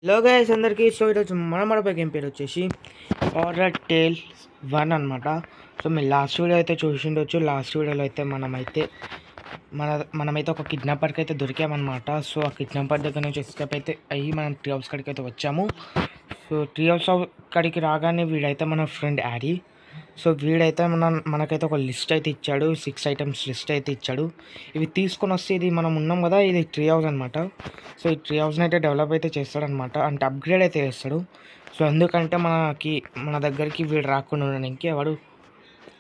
Hello guys అందరికీ. So ఈరోజు మన గేమ్ పేరు వచ్చేసి హారర్ టేల్స్ 1 అనమాట. సో మీరు లాస్ట్ వీడియో అయితే చూసిండొచ్చు. లాస్ట్ వీడియోలో అయితే మనమైతే ఒక కిడ్నాపర్కి అయితే దొరికామన్నమాట. సో ఆ కిడ్నాపర్ దగ్గర నుంచి ఎస్కేప్ అయితే అయ్యి మనం ట్రీ హౌస్ కాడికి అయితే వచ్చాము. సో ట్రీ హౌస్ కాడికి రాగానే వీడైతే మన ఫ్రెండ్ యారీ. సో వీడైతే మనకైతే ఒక లిస్ట్ అయితే ఇచ్చాడు. 6 ఐటమ్స్ లిస్ట్ అయితే ఇచ్చాడు. ఇవి తీసుకొని వస్తే ఇది మనం ఉన్నాం కదా, ఇది ట్రీ హౌస్ అనమాట. సో ఈ ట్రీ హౌస్ని అయితే డెవలప్ అయితే చేస్తాడనమాట, అంటే అప్గ్రేడ్ అయితే చేస్తాడు. సో ఎందుకంటే మన దగ్గరికి వీడు రాకుండా ఉన్నాను, ఇంకెవడు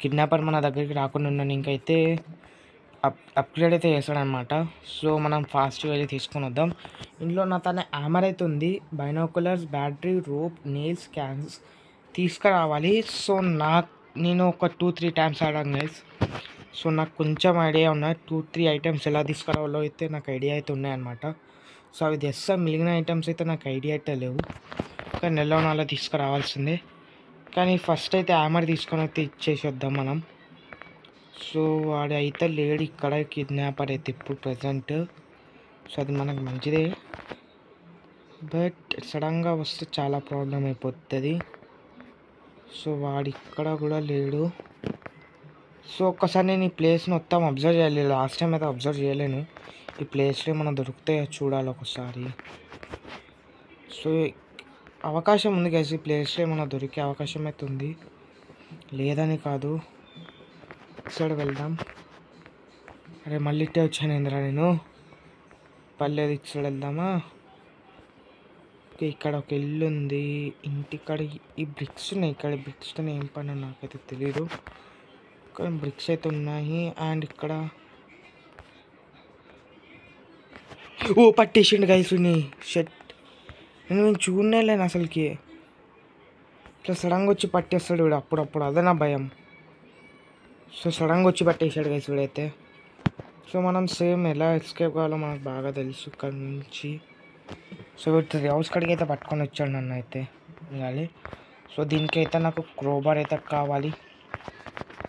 కిడ్నాపర్ మన దగ్గరికి రాకుండా ఉన్నాను ఇంకైతే అప్గ్రేడ్ అయితే చేస్తాడనమాట. సో మనం ఫాస్ట్గా వెళ్ళి తీసుకొని వద్దాం. ఇందులో నా తన ఆమర్ అయితే ఉంది, బైనోకులర్స్, బ్యాటరీ, రోప్, నెయిల్స్, క్యాన్స్ తీసుకురావాలి. సో నేను ఒక 2-3 టైమ్స్ ఆడాను గైస్. సో నాకు కొంచెం ఐడియా ఉన్నాయి, 2-3 ఐటమ్స్ ఎలా తీసుకురావాలో అయితే నాకు ఐడియా అయితే ఉన్నాయన్నమాట. సో అవి తెస్తా, మిగిలిన ఐటమ్స్ అయితే నాకు ఐడియా అయితే లేవు, కానీ నెలలో అలా తీసుకురావాల్సిందే. కానీ ఫస్ట్ అయితే హ్యామర్ తీసుకొని అయితే ఇచ్చేసి వద్దాం మనం. సో వాడు అయితే లేడు ఇక్కడ, కిడ్నాపర్ అయితే ఇప్పుడు ప్రజెంట్. సో అది మనకు మంచిదే, బట్ సడన్గా వస్తే చాలా ప్రాబ్లం అయిపోతుంది. సో వాడు ఇక్కడ కూడా లేడు. సో ఒక్కసారి నేను ఈ ప్లేస్ని మొత్తం అబ్జర్వ్ చేయాలి. లాస్ట్ టైం అయితే అబ్జర్వ్ చేయలేను. ఈ ప్లేస్లో మనం దొరికితే చూడాలి ఒకసారి. సో అవకాశం ఉంది గైస్, ఈ ప్లేస్లో మనం దొరికే అవకాశం అయితే ఉంది, లేదని కాదు. సైడ్ వెళ్దాం. అరే మళ్ళీ ఇట్టే వచ్చాను ఏంద్రా నేను, పర్లేదు ఇటు సైడ్ వెళ్దామా. ఇక్కడ ఒక ఇల్లు ఉంది, ఇంటికాడ ఈ బ్రిక్స్ ఉన్నాయి. ఇక్కడ బ్రిక్స్తో ఏం పని నాకైతే తెలీదు, కానీ బ్రిక్స్ అయితే ఉన్నాయి. అండ్ ఇక్కడ పట్టేసిండు గైస్ షెట్. నేను చూడలేను అసలుకి, ఇట్లా సడన్గా వచ్చి పట్టేస్తాడు వీడు అప్పుడప్పుడు, అదే నా భయం. సో సడన్గా వచ్చి పట్టేసాడు గైస్ వీడైతే. సో మనం సేమ్ ఎలా ఎస్కేప్ కావాలో మనకు బాగా తెలుసు ఇక్కడ నుంచి. సో వీటి హౌస్ కాడికి అయితే పట్టుకొని వచ్చాడు నన్ను అయితే ఇవ్వాలి. సో దీనికైతే నాకు క్రోబార్ అయితే కావాలి.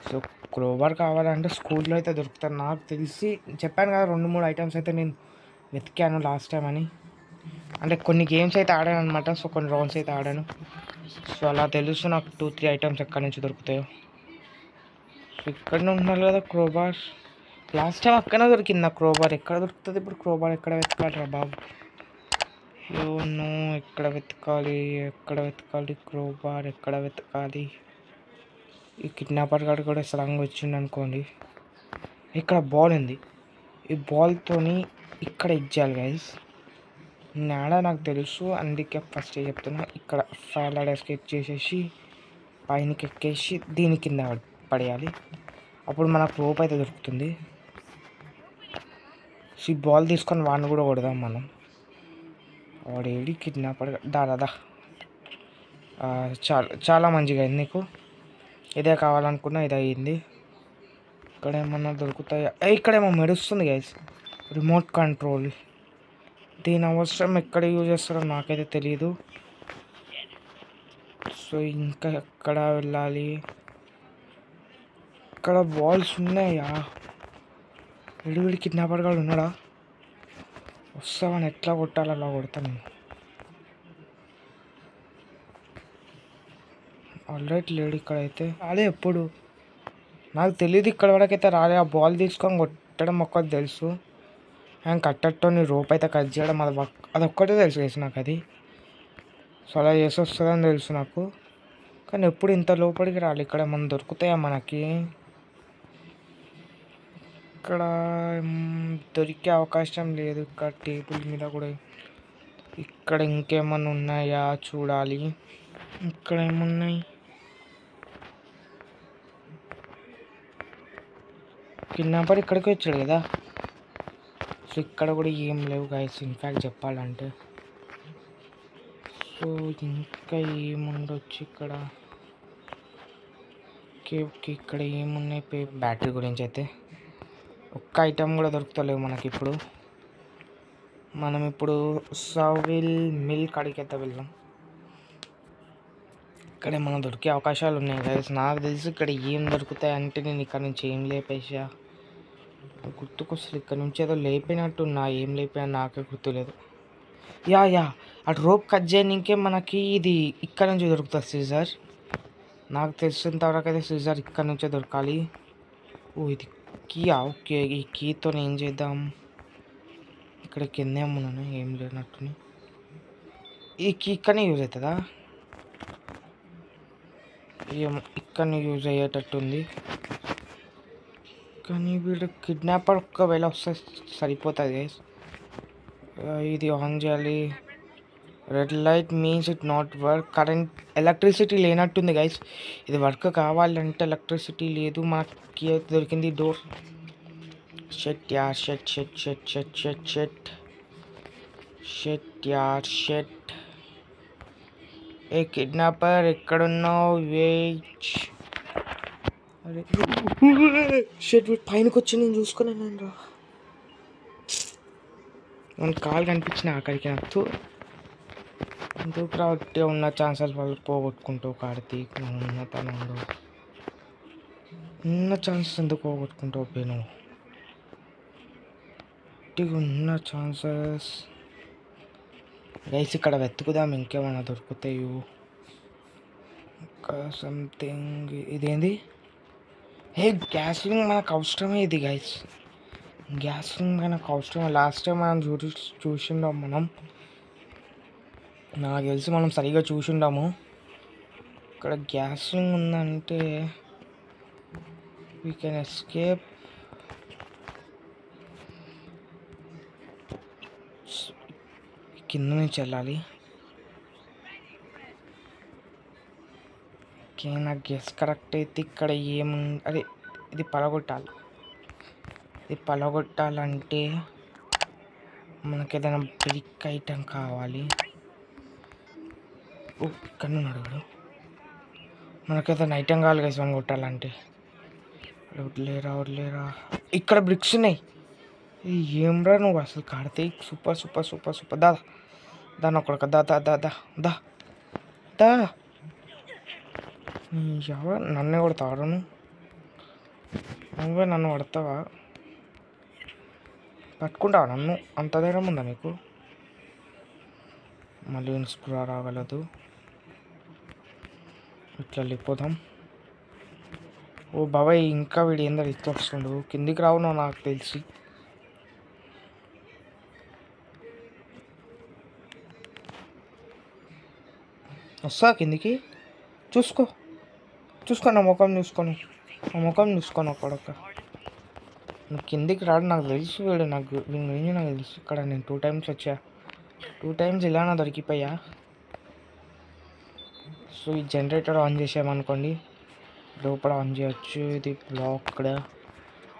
సో క్రోబార్ కావాలంటే స్కూల్లో అయితే దొరుకుతాను నాకు తెలిసి. చెప్పాను కదా 2-3 ఐటమ్స్ అయితే నేను వెతికాను లాస్ట్ టైం అని, అంటే కొన్ని గేమ్స్ అయితే ఆడాను అనమాట. సో కొన్ని రౌండ్స్ అయితే ఆడాను. సో అలా తెలుసు నాకు 2-3 ఐటమ్స్ ఎక్కడి నుంచి దొరుకుతాయో. సో ఇక్కడనే ఉంటున్నారు కదా క్రోబార్. లాస్ట్ టైం అక్కడనే దొరికింది నాకు క్రోబార్. ఎక్కడ దొరుకుతుంది ఇప్పుడు క్రోబార్? ఎక్కడ వెతకాలి రా బాబు? నో, ఎక్కడ వెతకాలి క్రోబార్? ఎక్కడ వెతకాలి? ఈ కిడ్నాపర్ గారు కూడా సడన్గా వచ్చిండు అనుకోండి. ఇక్కడ బాల్ ఉంది, ఈ బాల్తోని ఇక్కడ ఇచ్చేయాలి గైస్. నాడా నాకు తెలుసు, అందుకే ఫస్ట్ చెప్తున్నా. ఇక్కడ ఫైర్ లాడర్ ఎస్కేప్ చేసేసి పైనకి ఎక్కేసి దీని కింద పడేయాలి. అప్పుడు మనకు రోప్ అయితే దొరుకుతుంది. సో ఈ బాల్ తీసుకొని వాడిని కూడా కొడదాం మనం. వాడేడి కిడ్నాపర్ దాదా. చాలా మంచిగా అయింది నీకు, ఇదే కావాలనుకున్నా ఇది అయ్యింది. ఇక్కడ ఏమన్నా దొరుకుతాయా? ఇక్కడేమో మెరుస్తుంది గైస్, రిమోట్ కంట్రోల్. దీని అవసరం ఎక్కడ యూజ్ చేస్తారో నాకైతే తెలియదు. సో ఇంకా ఎక్కడ వెళ్ళాలి? ఇక్కడ బాల్స్ ఉన్నాయా? విడివిడి కిడ్నాపర్ గాడు ఉన్నాడా? వస్తామని ఎట్లా కొట్టాలి అలా కొడతాను నేను. ఆల్రైట్ లేడు ఇక్కడైతే. అదే ఎప్పుడు నాకు తెలియదు, ఇక్కడ వరకైతే రాలే. ఆ బాల్ తీసుకొని కొట్టడం ఒక్కటి తెలుసు, అండ్ కట్టతో రోప్ అయితే కట్ చేయడం అదొక్కటే తెలుసు వేసి నాకు అది. సో అలా చేసి వస్తుందని తెలుసు నాకు, కానీ ఎప్పుడు ఇంత లోపలికి రాలి. ఇక్కడ మనం దొరుకుతాయా మనకి? ఇక్కడ దొరికే అవకాశం లేదు. ఇక్కడ టేబుల్ మీద కూడా. ఇక్కడ ఇంకేమన్నా ఉన్నాయా చూడాలి. ఇక్కడ ఏమున్నాయి? కిడ్నాపర్ ఇక్కడికి వచ్చాడు కదా. సో ఇక్కడ కూడా ఏం లేవు గైస్ ఇన్ఫ్యాక్ట్ చెప్పాలంటే. సో ఇంకా ఏముండొచ్చు ఇక్కడ? ఇక్కడ ఏమున్నాయి? బ్యాటరీ గురించి అయితే ఒక్క ఐటమ్ కూడా దొరుకుతలేవు మనకి ఇప్పుడు. మనం ఇప్పుడు సవిల్ మిల్ కాడికి అయితే వెళ్దాం. ఇక్కడ మనం దొరికే అవకాశాలు ఉన్నాయి గైస్. నాకు తెలిసి ఇక్కడ ఏం దొరుకుతాయి అంటే నేను ఇక్కడ నుంచి ఏం లేపేసా గుర్తుకొస్తుంది. ఇక్కడ నుంచి ఏదో లేపినట్టు ఏం లేపినా నాకే గుర్తులేదు. యా యా అటు రోప్ కట్ చేయడానికే మనకి ఇది ఇక్కడ నుంచి దొరుకుతుంది సీజర్. నాకు తెలిసినంతవరకు అయితే సీజర్ ఇక్కడ నుంచే దొరకాలి. ఓ ఇది కీయా, ఓకే. ఈ కీతో ఏం చేద్దాం? ఇక్కడ కింద ఏమున్నాను, ఏం లేనట్టుని. ఈ కీ ఇక్కడనే యూజ్ అవుతుందా? ఏమో ఇక్కడనే యూజ్ అయ్యేటట్టుంది. కానీ వీడు కిడ్నాపర్ ఒకవేళ వస్తే సరిపోతుంది గైస్. ఇది ఆన్ చేయాలి. Red light means it not work. Current electricity లేనట్టుంది గైస్. ఇది వర్క్ కావాలంటే ఎలక్ట్రిసిటీ లేదు. మనకి దొరికింది డోర్. షెట్ యార్ షెట్ షెట్ షెట్ షెట్ షెట్ షెట్ షెట్ యార్ షెట్. ఏ కిడ్నాపర్ ఎక్కడున్నావు? వెయిట్. అరే షెట్ పైనకి వచ్చి నేను చూసుకున్నాను రా. మన కాలు కనిపించిన అక్కడికి నాకు ఎందుకు రావట్టే ఉన్న ఛాన్సెస్ వాళ్ళు పోగొట్టుకుంటూ కార్తీక్. ఉన్నతనంలో ఉన్న ఛాన్సెస్ ఎందుకు పోగొట్టుకుంటావు పోయిను? ఉన్న ఛాన్సెస్ గైస్ ఇక్కడ వెతుకుదాం ఇంకేమైనా దొరుకుతాయో. ఇంకా సంథింగ్. ఇదేంది? ఏ గ్యాస్లింగ్ మనకు అవసరమే ఇది గైస్. గ్యాస్లింగ్ మనకు అవసరమే. లాస్ట్ టైం మనం చూసిండాం మనం. నాకు తెలిసి మనం సరిగా చూసిండాము. ఇక్కడ గ్యాస్లింగ్ ఉందంటే వీ కెన్ ఎస్కేప్. కింద నుంచి వెళ్ళాలి. ఓకే నాకు గెస్ కరెక్ట్ అయితే ఇక్కడ అదే ఇది పలగొట్టాలి. ఇది పలగొట్టాలంటే మనకి ఏదైనా బ్రిక్ ఐటెం కావాలి. ఇక్కడ ఉన్నాడు. మనకి ఏదైనా ఐటెం కావాలి కదా మనం కొట్టాలంటే. వదిలేరా. ఇక్కడ బ్రిక్స్ ఉన్నాయి. ఏమ్రా నువ్వు అసలు కాడితే సూపర్ సూపర్ సూపర్ సూపర్. దాని ఒక్క దా ఎవరు నన్నే కొడతావా? నువ్వే నన్ను కొడతావా? పట్టుకుంటావా నన్ను? అంత ధైర్యం ఉందా నీకు? మళ్ళీ స్ప్రా రాగలదు. ఇట్లా వెళ్ళిపోదాం. ఓ బాబాయ్ ఇంకా వీడు ఏందో ఇట్లా వస్తుండు. కిందికి రావు నాకు తెలిసి. వస్తా కిందికి. చూసుకో నా ముఖం చూసుకోను అక్కడొక్క. నువ్వు కిందికి రాడు నాకు తెలుసు. వీడు వీడి గురించి నాకు తెలుసు. ఇక్కడ నేను 2 times వచ్చా. 2 times ఇలానా దొరికిపోయా. సో ఈ జనరేటర్ ఆన్ చేసామనుకోండి లోపల ఆన్ చేయొచ్చు. ఇది బ్లాక్ ఇక్కడ.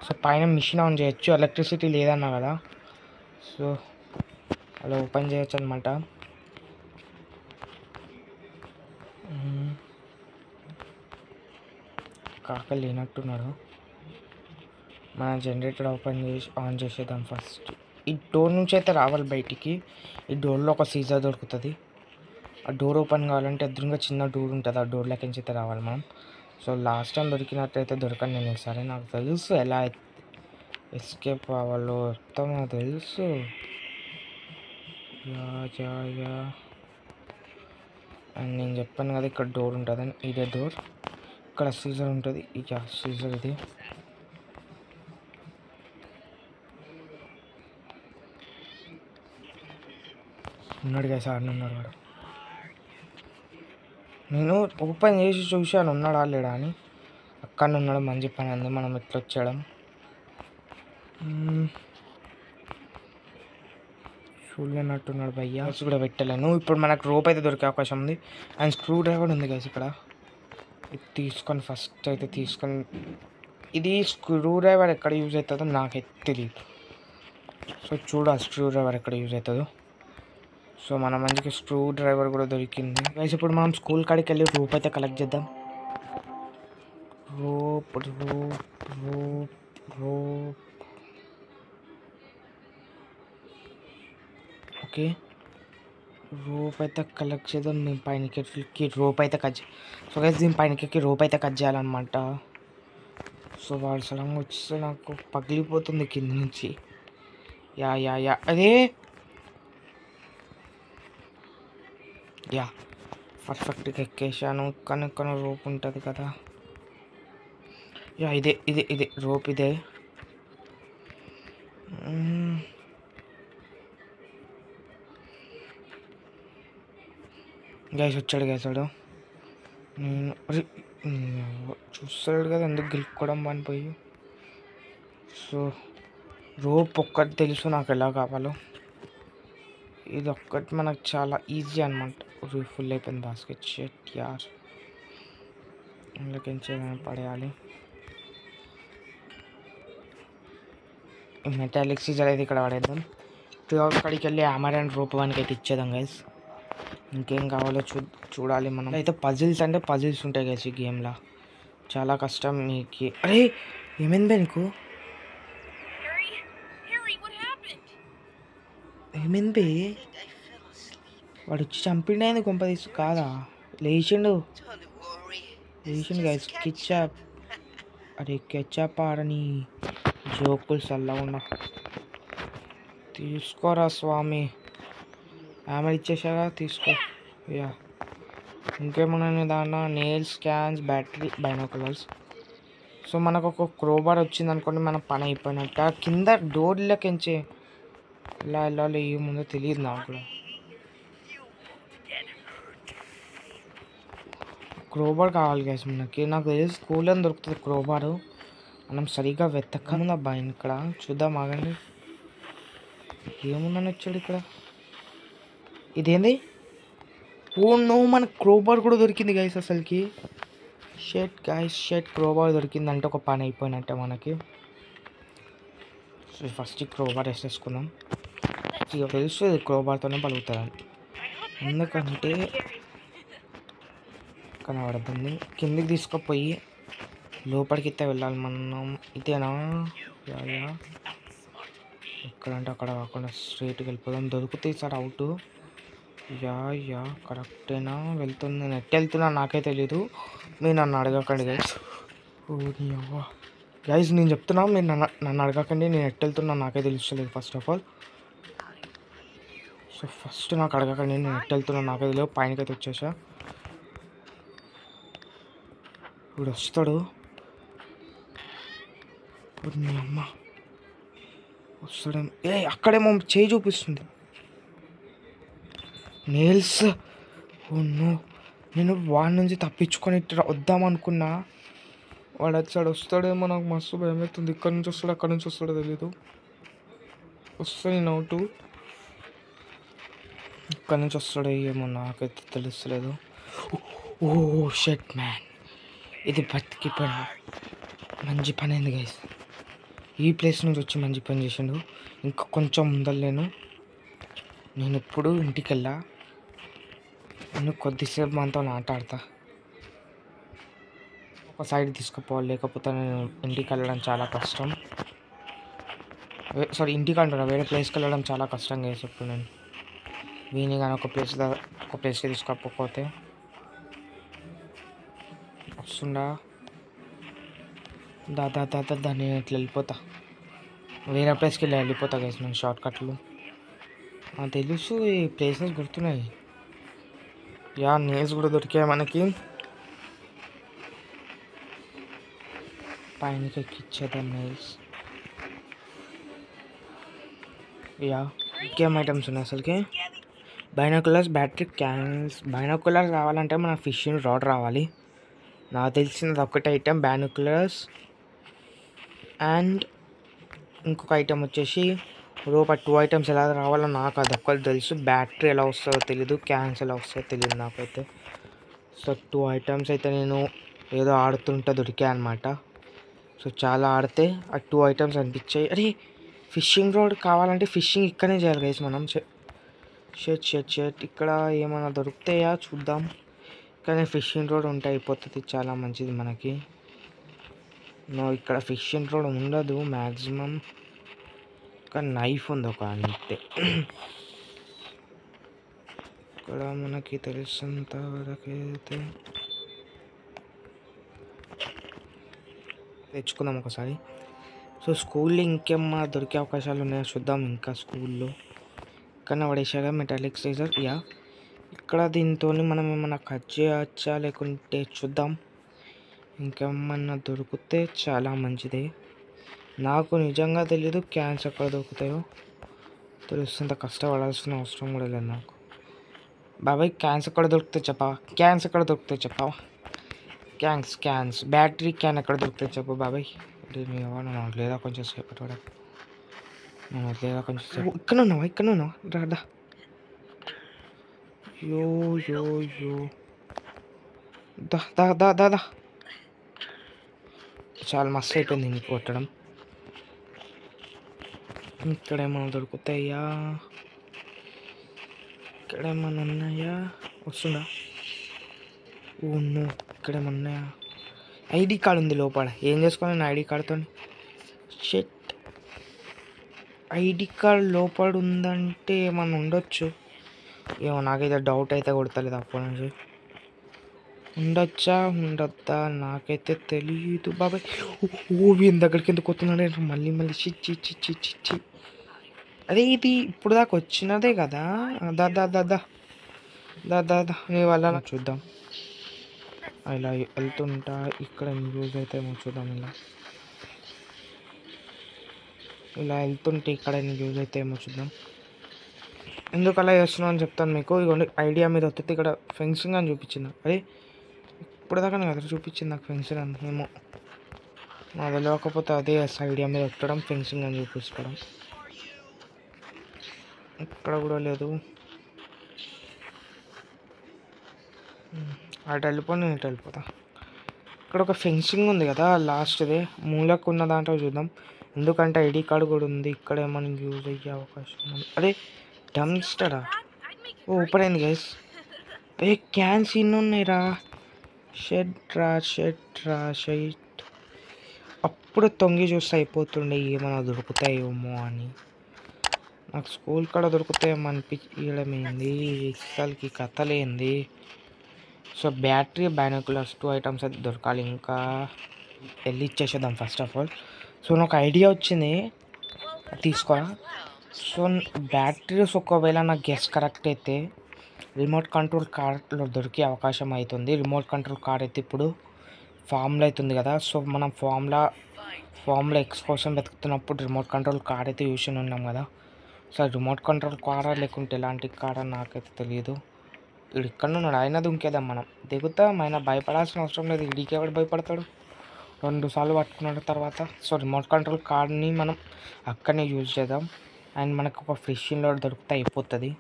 సో పైన మిషన్ ఆన్ చేయొచ్చు. ఎలక్ట్రిసిటీ లేదన్నా కదా, సో అలా ఓపెన్ చేయొచ్చు అనమాట. కాక లేనట్టున్నాడు. మన జనరేటర్ ఆన్ చేసేద్దాం ఫస్ట్. ఈ డోర్ నుంచి అయితే రావాలి బయటికి. ఈ డోర్లో ఒక సీజర్ దొరుకుతుంది. ఆ డోర్ ఓపెన్ కావాలంటే ఎదురుగా చిన్న డోర్ ఉంటుంది. ఆ డోర్లోకి నుంచి అయితే రావాలి మనం. సో లాస్ట్ టైం దొరికినట్టయితే దొరకను నేను ఈసారి. నాకు తెలుసు ఎలా ఎస్కేప్ అవ్వాలో మొత్తం నాకు తెలుసు. యా అండ్ నేను చెప్పాను కదా ఇక్కడ డోర్ ఉంటుందని. ఇదే డోర్. ఇక్కడ సీజర్ ఉంటుంది. ఇక సీజర్ ఇది. ఉన్నాడు కదా సార్, ఉన్నాడు వాడు. నేను ఓపెన్ చేసి చూశాను ఉన్నాడా లేడా అని. అక్కడ ఉన్నాడు. మంచి పని అంది మనం ఎట్లా వచ్చాడం. చూడలేనట్టున్నాడు భయ్యా. కూడా పెట్టలేను. ఇప్పుడు మనకు రోప్ అయితే దొరికే అవకాశం ఉంది. అండ్ స్క్రూ డ్రైవర్ ఉంది కదా ఇక్కడ. ఇది తీసుకొని ఫస్ట్ అయితే తీసుకొని. ఇది స్క్రూ డ్రైవర్ ఎక్కడ యూజ్ అవుతుందో నాకైతే తెలియదు. సో చూడాలి స్క్రూ డ్రైవర్ ఎక్కడ యూజ్ అవుతుందో. సో మన మంచిగా స్క్రూ డ్రైవర్ కూడా దొరికింది. గైస్ ఇప్పుడు మనం స్కూల్ కాడికి వెళ్ళి రోప్ అయితే కలెక్ట్ చేద్దాం. Rope okay. రోప్ అయితే కలెక్ట్ చేద్దాం. దీని పైనకి రోప్ అయితే సో గైస్ దీని పైనకి రోప్ అయితే కట్ చేయాలన్నమాట. సో వాడు సడన్గా వచ్చేస్తే నాకు పగిలిపోతుంది కింద నుంచి. యా అదే యా పర్ఫెక్ట్గా ఎక్కేసాను. కానీ కానీ రోప్ ఉంటుంది కదా. యా ఇదే రోప్ ఇదే. గైస్ వచ్చాడు. నేను చూస్తాడు కదా ఎందుకు గెలుపుకోవడం పనిపోయి. సో రోప్ ఒక్కటి తెలుసు నాకు ఎలా కావాలో. ఇది ఒక్కటి మనకు చాలా ఈజీ అనమాట. ఫుల్ అయిపోయింది బాస్కెట్. షెట్ యార్, ఇందులోకి పడేయాలి. మెటాలిక్ సీజర్ అయితే ఇక్కడ పడేద్దాం. 2 hours కాడికి వెళ్ళి హ్యామర్ అండ్ రోప్ వానికి అయితే ఇచ్చేద్దాం గైస్. ఇంకేం కావాలో చూడాలి మనం. అయితే పజిల్స్ అంటే పజిల్స్ ఉంటాయి గైస్ ఈ గేమ్లో. చాలా కష్టం మీకు. అరే ఏమైంది నీకు? ఏమైంది? వాడు వచ్చి చంపిండే కొంప తీసు కాదా? లేచిండు గైస్. కిచ్చాప్. అరే కెచ్చాప్ ఆడని జోకులు చల్లగా ఉన్నా. తీసుకోరా స్వామి. ఆమె ఇచ్చేసాగా తీసుకో. యా ఇంకేమన్నా దాంట్లో nails, scans, battery, binoculars. So మనకు ఒక క్రోబార్ వచ్చింది అనుకోండి మన పని అయిపోయినట్ట. కింద డోర్లకించి ఎలా వెళ్ళాలి ఏముందో తెలియదు నాకు కూడా. క్రోబార్ కావాలి గైస్ మనకి. నాకు తెలిసి స్కూల్లో దొరుకుతుంది క్రోబారు. మనం సరిగ్గా వెతకముందబ్బా ఇక్కడ. చూద్దాం ఆగండి. ఏముందని వచ్చాడు ఇక్కడ. ఇదేంది? ఓ నో, మన క్రోబార్ కూడా దొరికింది గైస్ అసలుకి. షెట్ క్రోబార్ దొరికిందంటే ఒక పని అయిపోయినట్టే మనకి. సో ఫస్ట్ క్రోబార్ వేసేసుకుందాం. ఇక తెలుసు క్రోబార్తోనే పలుకుతుందని. ఎందుకంటే కనబడుతుంది. కిందికి తీసుకుపోయి లోపలికి అయితే వెళ్ళాలి మనం. ఇదేనా? యా ఎక్కడంటే అక్కడ కాకుండా స్ట్రైట్కి వెళ్ళిపోదాం. దొరికితే సార్ అవుట్. యా కరెక్టేనా? వెళ్తుంది. నేను ఎట్టు వెళ్తున్నా నాకే తెలీదు. మీరు నన్ను అడగకండి గైస్. ఓ నీ అవ్వ గైస్, నేను చెప్తున్నా మీరు నన్ను అడగకండి. నేను ఎట్టు వెళ్తున్నా నాకే తెలుస్తలేదు first of all. So first నాకు అడగకండి, నేను ఎట్టు వెళ్తున్నా నాకే తెలియదు. పైనకైతే వచ్చేసా. ఇప్పుడు వస్తాడు. నీ అమ్మ వస్తాడేమో. అక్కడేమో చేయి చూపిస్తుంది. నెయిల్స్. ఓ నో, నేను వాడి నుంచి తప్పించుకొని వద్దామనుకున్నా. వాడు వస్తాడేమో. నాకు మస్తు భయం అవుతుంది. ఇక్కడ నుంచి వస్తాడు అక్కడ నుంచి వస్తాడో తెలీదు. వస్తే నేను అవుట్. ఇక్కడ నుంచి వస్తాడో ఏమో నాకైతే తెలుస్తలేదు. ఓ షెట్ మ్యాన్, ఇది బతికిపోయిన మంచి పని అయింది గైస్. ఈ ప్లేస్ నుంచి వచ్చి మంచి పని చేసిండు. ఇంకా కొంచెం ముందలేను. నేను ఇప్పుడు ఇంటికి వెళ్ళా. నేను కొద్దిసేపు మనతో ఆట ఆడతా. ఒక సైడ్ తీసుకుపోవాలి, లేకపోతే నేను ఇంటికి వెళ్ళడం చాలా కష్టం. ఇంటికి అంటున్నా, వేరే ప్లేస్కి వెళ్ళడం చాలా కష్టం గైస్. ఇప్పుడు నేను వీని కానీ ఒక ప్లేస్కి తీసుకోకపోతే వస్తుండా. దా నేను ఇట్లా వెళ్ళిపోతా. వేరే ప్లేస్కి వెళ్ళిపోతా గైస్ నేను. షార్ట్ కట్లు తెలుసు. ఈ ప్లేసెస్ గుర్తున్నాయి. యా నేల్స్ కూడా దొరికాయి మనకి. పైనకి ఎక్కిచ్చేద్దాం నేల్స్. యా ఇంకేం ఐటమ్స్ ఉన్నాయి అసలుకి. Binoculars, battery, cans. బైనాకులర్స్ రావాలంటే మన ఫిషింగ్ రాడ్ రావాలి. నాకు తెలిసినది ఒకటి ఐటమ్ బైనాకులర్స్. అండ్ ఇంకొక ఐటమ్ వచ్చేసి రోప్. 2 items ఎలా రావాలో నాకు అది ఒక్కటి తెలుసు. బ్యాటరీ ఎలా వస్తుందో తెలీదు, క్యాన్స్ ఎలా వస్తుందో తెలియదు నాకైతే. సో 2 items అయితే నేను ఏదో ఆడుతుంటే దొరికాయి అనమాట. సో చాలా ఆడితే ఆ 2 items అనిపించాయి. అరే ఫిషింగ్ రాడ్ కావాలంటే ఫిషింగ్ ఇక్కడనే చేయాలి గైస్ మనం. షెట్ ఇక్కడ ఏమైనా దొరుకుతాయా చూద్దాం. కానీ ఫిషింగ్ రాడ్ ఉంటే అయిపోతుంది, చాలా మంచిది మనకి. ఇక్కడ ఫిషింగ్ రాడ్ ఉండదు మ్యాక్సిమం. కానీ నైఫ్ ఉంది ఒక అంతే. ఇక్కడ మనకి తెలిసినంత వరకైతే తెచ్చుకుందాం ఒకసారి. సో స్కూల్లో ఇంకేమన్నా దొరికే అవకాశాలు ఉన్నాయో చూద్దాం. ఇంకా స్కూల్లో ఇక్కడ పడేసాగా మెటాలిక్ సీజర్. యా ఇక్కడ దీంతో మనం ఏమన్నా కట్ చేయవచ్చా లేకుంటే చూద్దాం. ఇంకేమన్నా దొరికితే చాలా మంచిదే. నాకు నిజంగా తెలీదు క్యాన్స్ ఎక్కడ దొరుకుతాయో. తెలుస్తుంత కష్టపడాల్సిన అవసరం కూడా లేదు నాకు. బాబాయ్ క్యాన్స్ ఎక్కడ దొరుకుతాయి చెప్పవా? క్యాన్స్ ఎక్కడ దొరుకుతాయి చెప్పవా? క్యాన్స్ బ్యాటరీ క్యాన్ ఎక్కడ దొరుకుతాయి చెప్పు బాబాయ్. నేను లేదా కొంచెం సేపటి వరకు లేదా కొంచెం సేపు ఇక్కడ ఉన్నావా రాదా? యో యో యో దా దా దా దా దా చాలా మస్తు అయిపోయింది నీకు కొట్టడం. ఇక్కడ ఏమైనా దొరుకుతాయా? ఇక్కడ ఏమైనా ఉన్నాయా? వస్తుందా? ఓ ఇక్కడ ఏమైనా ఉన్నాయా? ఐడి కార్డు ఉంది లోపల. ఏం చేసుకోవాలి నా ఐడి కార్డుతో? షెట్ ఐడి కార్డ్ లోపల ఉందంటే ఏమన్నా ఉండొచ్చు. ఏమో నాకైతే డౌట్ అయితే కొడతలేదు అప్పటి నుంచి. ఉండొచ్చా ఉండొద్దా నాకైతే తెలియదు బాబాయ్. వీని దగ్గరికి ఎందుకు వస్తున్నాడు మళ్ళీ చిచ్చి చిచ్చి చిచ్చి. అదే ఇది ఇప్పుడు దాకా వచ్చినదే కదా. దా దా దా దా దా దా దా నీ వల్ల చూద్దాం. ఇలా వెళ్తుంటా. ఇక్కడ యూజ్ అయితే చూద్దాం. ఇలా వెళ్తుంటే ఇక్కడ యూజ్ అయితే చూద్దాం. ఎందుకు అలా చేస్తున్నావు అని చెప్తాను మీకు. ఇదిగోండి ఐడియా మీద వస్తుంది. ఇక్కడ ఫెన్సింగ్ అని చూపించింది. అదే ఇప్పుడు దాకా నాకు అదే చూపించింది నాకు ఫెన్సింగ్ అని. ఏమో నాకు తెలియకపోతే అదే ఐడియా మీద పెట్టడం ఫెన్సింగ్ అని చూపించడం. ఇక్కడ కూడా లేదు. అటు వెళ్ళిపోయి నేను ఇటు వెళ్ళిపోతా. ఇక్కడ ఒక ఫెన్సింగ్ ఉంది కదా లాస్ట్ది మూలకు ఉన్న దాంట్లో చూద్దాం. ఎందుకంటే ఐడి కార్డు కూడా ఉంది. ఇక్కడ ఏమైనా యూజ్ అయ్యే అవకాశం ఉంది. అదే డమ్స్టరా ఓపెన్ అయింది గైస్. క్యాన్స్ ఇన్ని ఉన్నాయిరా. షెడ్ అప్పుడు తొంగి చూస్తే అయిపోతుండే ఏమైనా దొరుకుతాయేమో అని. నాకు స్కూల్ కాడ దొరుకుతాయేమో అనిపించడమేంది అసలుకి కథలేంది. సో బ్యాటరీ బైనాక్యులర్స్ 2 ఐటమ్స్ అయితే దొరకాలి. ఇంకా వెళ్ళి ఇచ్చేసేద్దాం ఫస్ట్ ఆఫ్ ఆల్. సో నాకు ఐడియా వచ్చింది తీసుకోరా. సో బ్యాటరీస్ ఒకవేళ నాకు గెస్ కరెక్ట్ అయితే రిమోట్ కంట్రోల్ కార్లో దొరికే అవకాశం అవుతుంది. రిమోట్ కంట్రోల్ కార్ అయితే ఇప్పుడు ఫామ్లో అవుతుంది కదా. సో మనం ఫామ్లో ఎక్స్ కోసం వెతుకుతున్నప్పుడు రిమోట్ కంట్రోల్ కార్ అయితే యూస్ ఉన్నాం కదా. సో రిమోట్ కంట్రోల్ కారా లేకుంటే ఎలాంటి కారా నాకైతే తెలియదు. వీడు ఇక్కడ ఉన్నాడు. అయినా దుంకేద్దాం మనం. దిగుతాం. ఆయన భయపడాల్సిన అవసరం లేదు. వీడికి ఎవడు భయపడతాడు? 2 సార్లు పట్టుకున్న తర్వాత. సో రిమోట్ కంట్రోల్ కార్డ్ని మనం అక్కడనే యూజ్ చేద్దాం. అండ్ మనకు ఒక ఫిషింగ్లో దొరికితే అయిపోతుంది.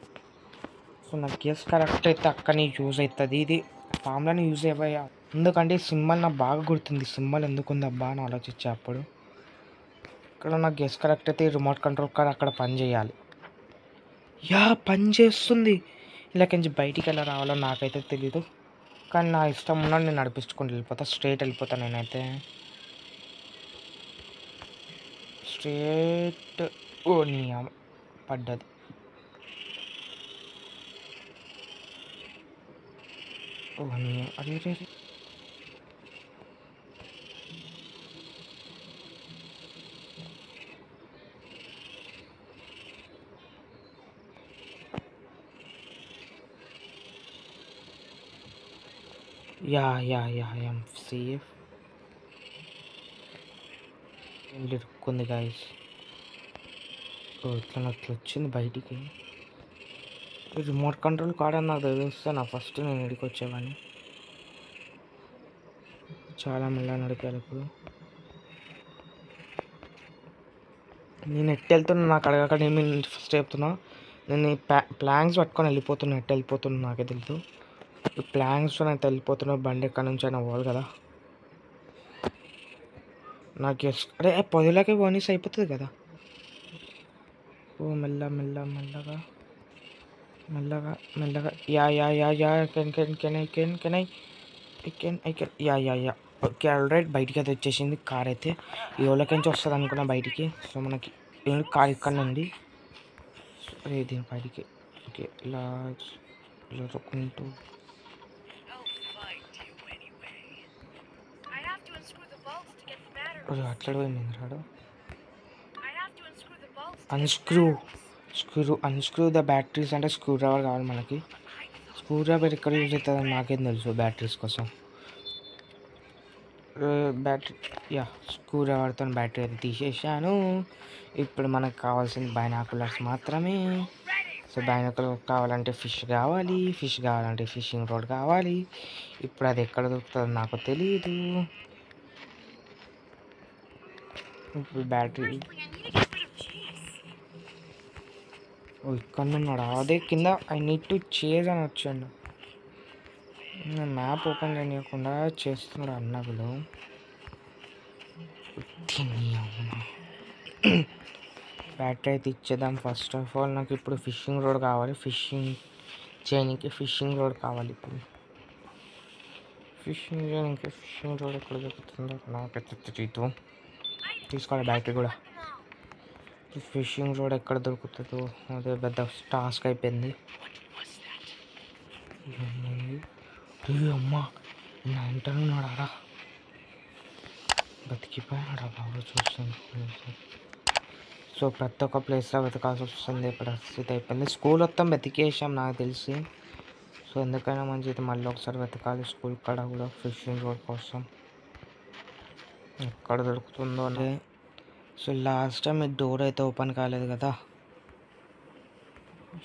సో నాకు గెస్ కరెక్ట్ అయితే అక్కడనే యూజ్ అవుతుంది. ఇది ఫామ్లోనే యూజ్ అయ్యా. ఎందుకంటే సింబల్ నాకు బాగా గుర్తుంది. సింబల్ ఎందుకు ఉంది అబ్బా అని ఆలోచించే అప్పుడు. ఇక్కడ నాకు గెస్ కరెక్ట్ అయితే రిమోట్ కంట్రోల్ కార్డ్ అక్కడ పని చేయాలి. పని చేస్తుంది. ఇలాకించి బయటికి ఎలా రావాలో నాకైతే తెలీదు. కానీ నా ఇష్టం ఉన్నాడు నేను నడిపించుకుంటూ వెళ్ళిపోతా. స్ట్రైట్ వెళ్ళిపోతాను నేనైతే. స్ట్రైట్ నీ పడ్డది. అరే రే ఐఎమ్ సేఫ్. ఇరుక్కుంది గాయస్. ఇట్లా వచ్చింది బయటికి. రిమోట్ కంట్రోల్ కార్డ్ అని నాకు తెలిస్తే నా ఫస్ట్ నేను ఇడికి వచ్చేవాడిని. చాలా మెల్లగా నడిపారు ఇప్పుడు. నేను ఎట్టు వెళ్తున్నా నాకు అడగక నేను ఫస్ట్ చెప్తున్నా. నేను ఈ ప్లాంక్స్ పట్టుకొని వెళ్ళిపోతున్నా. ఎట్టు వెళ్ళిపోతున్నా నాకే తెలుసు. ఈ ప్లాంక్స్ అయితే వెళ్ళిపోతున్నా. బండి ఎక్కడి నుంచి అయినా పోవాలి కదా. నాకు అరే పొదిలోకి పోనీస్ అయిపోతుంది కదా. మెల్లగా ఓకే ఆల్రైట్. బయటికి అయితే వచ్చేసింది కార్ అయితే. ఈ ఓళ్ళకించి వస్తుంది అనుకున్నా బయటికి. సో మనకి కార్ ఇక్కడ ఉంది. అరే దీని బయటికి. ఓకే ఇలా తొక్కుంటూ అట్లా పోయింది రాడు. అన్స్క్రూ ద బ్యాటరీస్ అంటే స్క్రూ డ్రైవర్ కావాలి మనకి. స్క్రూ డ్రైవర్ ఎక్కడ యూజ్ అవుతుందని నాకేం తెలుసు బ్యాటరీస్ కోసం. బ్యాటరీ స్క్రూ డ్రైవర్తో బ్యాటరీ అయితే తీసేసాను. ఇప్పుడు మనకు కావాల్సింది బైనాకులర్స్ మాత్రమే. సో బైనాకులర్ కావాలంటే ఫిష్ కావాలంటే ఫిషింగ్ రాడ్ కావాలి. ఇప్పుడు అది ఎక్కడ దొరుకుతుందో నాకు తెలియదు. ఇప్పుడు బ్యాటరీ ఇక్కడ ఉన్నాడు, అదే కింద ఐ నీడ్ టు చేజ్ అని వచ్చాడు. మ్యాప్ ఓపెన్ చేయకుండా చేస్తున్నాడు అన్నగులు. బ్యాటరీ అయితే ఇచ్చేద్దాం. ఫస్ట్ ఆఫ్ ఆల్ నాకు ఇప్పుడు ఫిషింగ్ రోడ్ కావాలి. ఫిషింగ్ చేయడానికి ఫిషింగ్ రోడ్ కావాలి. ఇప్పుడు ఫిషింగ్ చేయడానికి ఫిషింగ్ రోడ్ ఎక్కడ దొరుకుతుందో నాకైతే తెలియదు. తీసుకోవాలి బ్యాటరీ కూడా. ఫిషింగ్ రోడ్ ఎక్కడ దొరుకుతుందో అదే పెద్ద టాస్క్ అయిపోయింది. అమ్మా నా ఇంటర్ ఉన్నాడా, బతికిపోయాడా బాబు చూస్తాను. సో ప్రతి ఒక్క ప్లేస్లో వెతకాల్సి వస్తుంది. పరిస్థితి అయిపోయింది. స్కూల్ మొత్తం వెతికేసాం నాకు తెలిసి. సో ఎందుకైనా మంచిది మళ్ళీ ఒకసారి వెతకాలి స్కూల్ కాడ కూడా ఫిషింగ్ రోడ్ కోసం ఎక్కడ దొరుకుతుందో అంటే. సో లాస్ట్ టైం ఈ డోర్ అయితే ఓపెన్ కాలేదు కదా.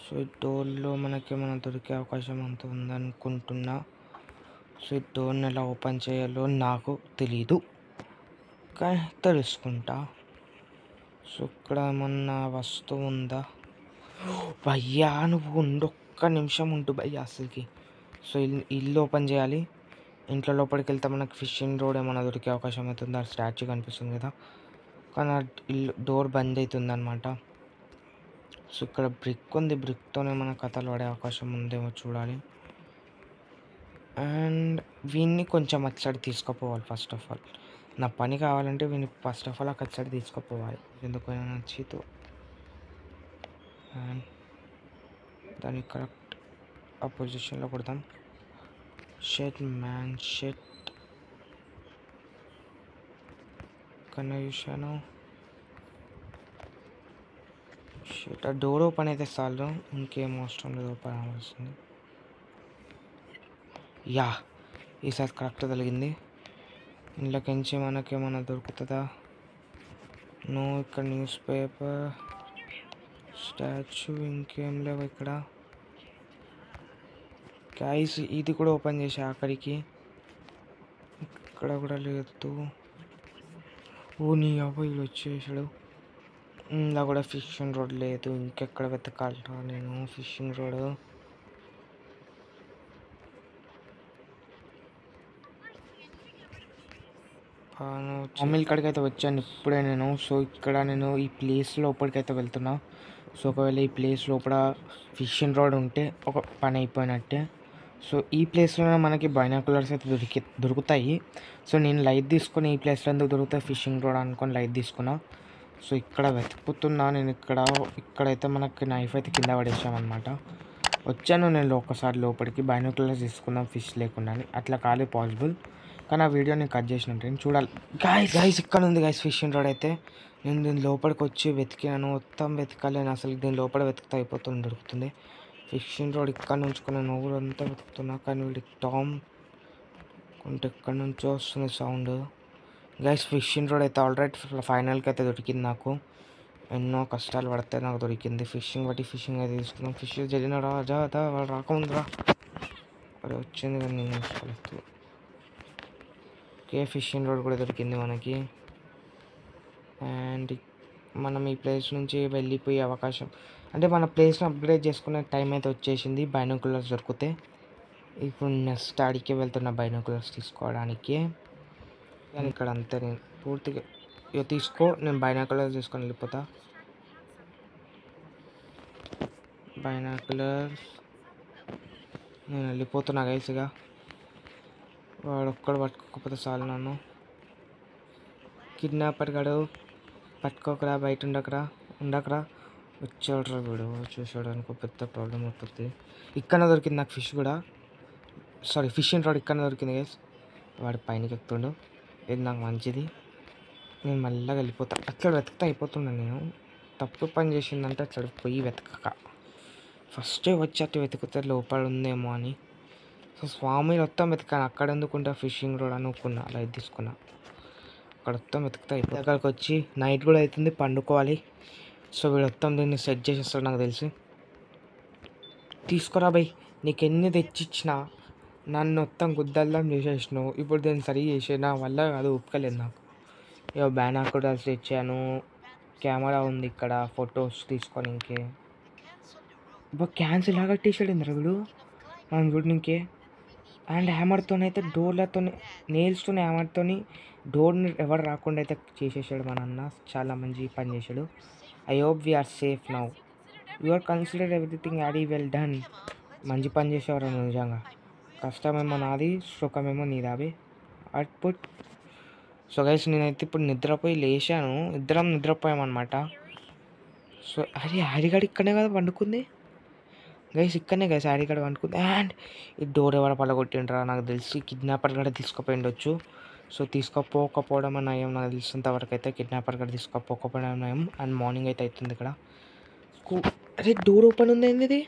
సో ఈ డోర్లో మనకి ఏమైనా దొరికే అవకాశం అంత ఉందనుకుంటున్నా. సో ఈ డోర్ని ఎలా ఓపెన్ చేయాలో నాకు తెలీదు, కానీ తెలుసుకుంటా. సో ఇక్కడ ఏమన్నా వస్తువు ఉందా భయ్యా? నువ్వు ఒక్క నిమిషం ఉండు భయ్యా అసలుకి. సో ఇల్లు ఓపెన్ చేయాలి. ఇంట్లో లోపలికి వెళ్తే మనకు ఫిషింగ్ రోడ్ ఏమైనా దొరికే అవకాశం అవుతుంది. ఆ స్టాచ్యూ కనిపిస్తుంది కదా, కానీ ఇల్లు డోర్ బంద్ అవుతుంది అనమాట. సో ఇక్కడ బ్రిక్ ఉంది, బ్రిక్తోనే మన కథలు పడే అవకాశం ఉందేమో చూడాలి. అండ్ వీన్ని కొంచెం అచ్చడి తీసుకుపోవాలి. ఫస్ట్ ఆఫ్ ఆల్ నా పని కావాలంటే వీన్ని ఫస్ట్ ఆఫ్ ఆల్ అచ్చడి తీసుకుపోవాలి. ఎందుకైనా నచ్చితో అండ్ దాన్ని కరెక్ట్ ఆ పొజిషన్లో కొడతాం. షెట్ మ్యాన్ షెట్ కన్నా చూశాను. షెట్ ఆ డోర్ ఓపెన్ అయితే చాలు, ఇంకేం అవసరం లేదు. ఓపెన్ అవ్వాల్సింది. ఈసారి కరెక్ట్ తగిలింది. ఇంట్లోకించి మనకేమైనా దొరుకుతుందా? నో. ఇక్కడ న్యూస్ పేపర్, స్టాచ్యూ, ఇంకేం లేవు ఇక్కడ. గైస్ ఇది కూడా ఓపెన్ చేసా ఆఖరికి, ఇక్కడ కూడా లేదు. ఓ నీ అబ్బాయి వచ్చేసాడు. ఇలా కూడా ఫిషింగ్ రోడ్ లేదు. ఇంకెక్కడ వెతకాలరా నేను ఫిషింగ్ రోడ్? మమ్మీ ఇక్కడికి అయితే వచ్చాను ఇప్పుడే నేను. సో ఇక్కడ నేను ఈ ప్లేస్ లోపలికైతే వెళ్తున్నా. సో ఒకవేళ ఈ ప్లేస్ లోపల ఫిషింగ్ రాడ్ ఉంటే ఒక పని అయిపోయినట్టే. సో ఈ ప్లేస్లోనే మనకి బైనాకులర్స్ అయితే దొరుకుతాయి. సో నేను లైట్ తీసుకొని ఈ ప్లేస్లో ఎందుకు దొరుకుతాయి ఫిషింగ్ రాడ్ అనుకొని లైట్ తీసుకున్నా. సో ఇక్కడ వెతుకుతున్నా నేను. ఇక్కడైతే మనకి నైఫ్ అయితే కింద పడేసామన్నమాట. వచ్చాను నేను ఒకసారి లోపలికి బైనాకులర్స్ తీసుకుందాం ఫిష్ లేకుండా అని. అట్లా కాలే పాసిబుల్, కానీ ఆ వీడియో నేను కట్ చేసినట్టు నేను చూడాలి. గైస్ ఇక్కడ ఉంది గైస్ ఫిషింగ్ రాడ్ అయితే. నేను దీని లోపలికి వచ్చి వెతికాను, మొత్తం వెతకలేను అసలు. దీని లోపల వెతికితే అయిపోతుంది, దొరుకుతుంది. ఫిషింగ్ రాడ్ ఇక్కడ నుంచుకొని నేను ఊరంతా వెతుకుతున్నా, కానీ వీడికి టామ్ కొంటే ఎక్కడి నుంచో వస్తుంది సౌండ్. గైస్ ఫిషింగ్ రాడ్ అయితే ఆల్రెడీ ఫైనల్కి అయితే దొరికింది నాకు. ఎన్నో కష్టాలు పడితే నాకు దొరికింది. ఫిషింగ్ అయితే తీసుకున్నాం. ఫిష్ జరిగిన రాజా వాళ్ళు రాకముందురా అది వచ్చింది, కానీ నేను తీసుకోలేదు. ఓకే ఫిషింగ్ రాడ్ కూడా దొరికింది మనకి. అండ్ మనం ఈ ప్లేస్ నుంచి వెళ్ళిపోయే అవకాశం, అంటే మన ప్లేస్ని అప్గ్రేడ్ చేసుకునే టైం అయితే వచ్చేసింది. బైనాకులర్స్ దొరికితే ఇప్పుడు నెక్స్ట్ ఆడికే వెళ్తున్న బైనాకులర్స్ తీసుకోవడానికి. కానీ ఇక్కడ అంతే నేను పూర్తిగా తీసుకో, నేను బైనాకులర్స్ తీసుకొని వెళ్ళిపోతా. బైనాకులర్స్ నేను వెళ్ళిపోతున్నా గైస్గా. వాడు ఒక్కడు పట్టుకోకపోతే చాలు. నన్ను కిడ్నాపర్ గాడు పట్టుకోకరా, బయట ఉండకరా వచ్చాడు వీడు. చూసాడు అనుకో పెద్ద ప్రాబ్లం అవుతుంది. ఇక్కడ దొరికింది నాకు ఫిష్ కూడా, సారీ ఫిషింగ్ రాడ్ ఇక్కడ దొరికింది గైస్. వాడు పైనకి ఎక్కుతుండు, ఇది నాకు మంచిది. నేను మళ్ళీ వెళ్ళిపోతా. అక్కడ వెతుకుతా అయిపోతున్నా నేను. తప్పు పని చేసిందంటే అక్కడ పోయి వెతకక. ఫస్టే వచ్చి అటు వెతుకుతే లోపల ఉందేమో అని. సో స్వామి మొత్తం వెతికాను, అక్కడ ఎందుకుంటే ఫిషింగ్ రోడ్ అనుకున్నా, లైట్ తీసుకున్నా. అక్కడ మొత్తం వెతుకుతా ఇప్పుడు అక్కడికి వచ్చి నైట్ కూడా అవుతుంది, పండుకోవాలి. సో వీడు మొత్తం దీన్ని సెట్ చేసేస్తాడు నాకు తెలిసి. తీసుకురా బై, నీకు ఎన్ని తెచ్చిచ్చినా నన్ను మొత్తం గుద్దల్లం చేసేసినావు. ఇప్పుడు దీన్ని సరి చేసే నా వల్ల అది ఒప్పుకోలేదు నాకు. ఇక బ్యానాకులర్స్ తెచ్చాను, కెమెరా ఉంది ఇక్కడ ఫొటోస్ తీసుకోనికే. క్యాన్సిల్ లాగా టీషర్ట్ ఇంద్ర వీడు మనం చూడనికే. అండ్ హ్యామర్తోనైతే డోర్లతో నెయిల్స్తో హ్యామర్తో డోర్ని ఎవరు రాకుండా అయితే చేసేసాడు మన అన్న. చాలా మంచి పని చేశాడు. I hope we're safe now. You are consider everything already well done. మంచి పని చేసేవారు నిజంగా. కష్టమేమో నాది, సుఖమేమో నీదాబే అవుట్పుట్. సో గైస్ నేనైతే ఇప్పుడు నిద్రపోయి లేచాను, ఇద్దరం నిద్రపోయామన్నమాట. సో అరే హ్యారీగాడు ఇక్కడనే కదా పండుకుంది గైస్, ఇక్కడనే గైస్ హ్యారీగాడు పండుకుంది. అండ్ ఈ డోర్ ఎవరు పలగొట్టిండ్రా, నాకు తెలిసి కిడ్నాపర్ కూడా తీసుకుపోయిండొచ్చు. సో తీసుకోపోకపోవడం నయం, నాకు తెలిసినంతవరకు అయితే కిడ్నాపర్ కూడా తీసుకోపోకపోవడం నయం. అండ్ మార్నింగ్ అయితే అవుతుంది ఇక్కడ. అరే డోర్ ఓపెన్ ఉంది ఏంది ఇది,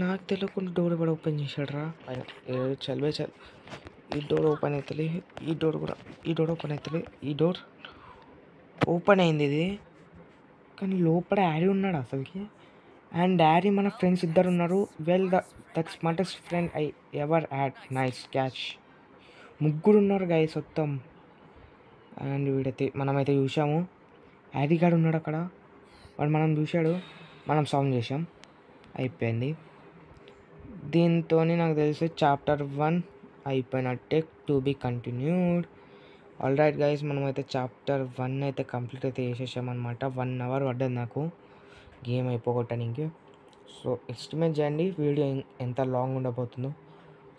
నాకు తెలియకుండా డోర్ కూడా ఓపెన్ చేశాడు రా. చల్వే చల్, ఈ డోర్ ఓపెన్ అవుతలే, ఈ డోర్ కూడా, ఈ డోర్ ఓపెన్ అవుతలే, ఈ డోర్ ఓపెన్ అయింది ఇది. కానీ లోపల హ్యారీ ఉన్నాడు అసలుకి. అండ్ హ్యారీ మన ఫ్రెండ్స్ ఇద్దరు ఉన్నారు. Well that smartest friend I ever had, nice catch. ముగ్గురు ఉన్నారు గైస్ మొత్తం. అండ్ వీడైతే మనమైతే చూసాము, హ్యారీ గాడు ఉన్నాడు అక్కడ, వాడు మనం చూశాడు, మనం సాల్వ్ చేసాం, అయిపోయింది. దీంతో నాకు తెలిసి చాప్టర్ 1 అయిపోయినట్టే, to be continued. All right guys, మనమైతే చాప్టర్ 1 అయితే కంప్లీట్ అయితే చేసేసామన్నమాట. 1 అవర్ పడ్డది నాకు గేమ్ అయిపోగొట్టడానికి. సో ఎస్టిమేట్ చేయండి వీడియో ఎంత లాంగ్ ఉండబోతుందో.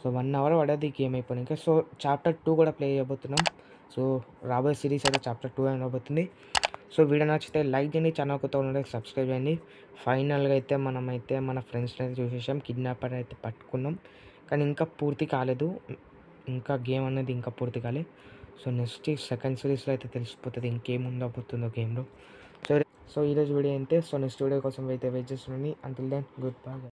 సో 1 అవర్ పడ్డది గేమ్ అయిపోయినాక. సో చాప్టర్ 2 కూడా ప్లే చేయబోతున్నాం. సో రాబోయే సిరీస్ అయితే చాప్టర్ 2 ఉండబోతుంది. సో వీడియో నచ్చితే లైక్ చేయండి, ఛానల్ కొత్త ఉంటే సబ్స్క్రైబ్ చేయండి. ఫైనల్గా అయితే మనమైతే మన ఫ్రెండ్స్ని అయితే చూసేసాం, కిడ్నాపర్ అయితే పట్టుకున్నాం. కానీ ఇంకా పూర్తి కాలేదు, ఇంకా గేమ్ అనేది ఇంకా పూర్తి కాలేదు. సో నెక్స్ట్ సెకండ్ సిరీస్లో అయితే తెలిసిపోతుంది ఇంకేం ఉండబోతుందో గేమ్లో. సో ఈరోజు వీడియో అయితే, సో నెక్స్ట్ వీడియో కోసం అయితే వెయిట్ చేస్తున్నాను. Until then good bye.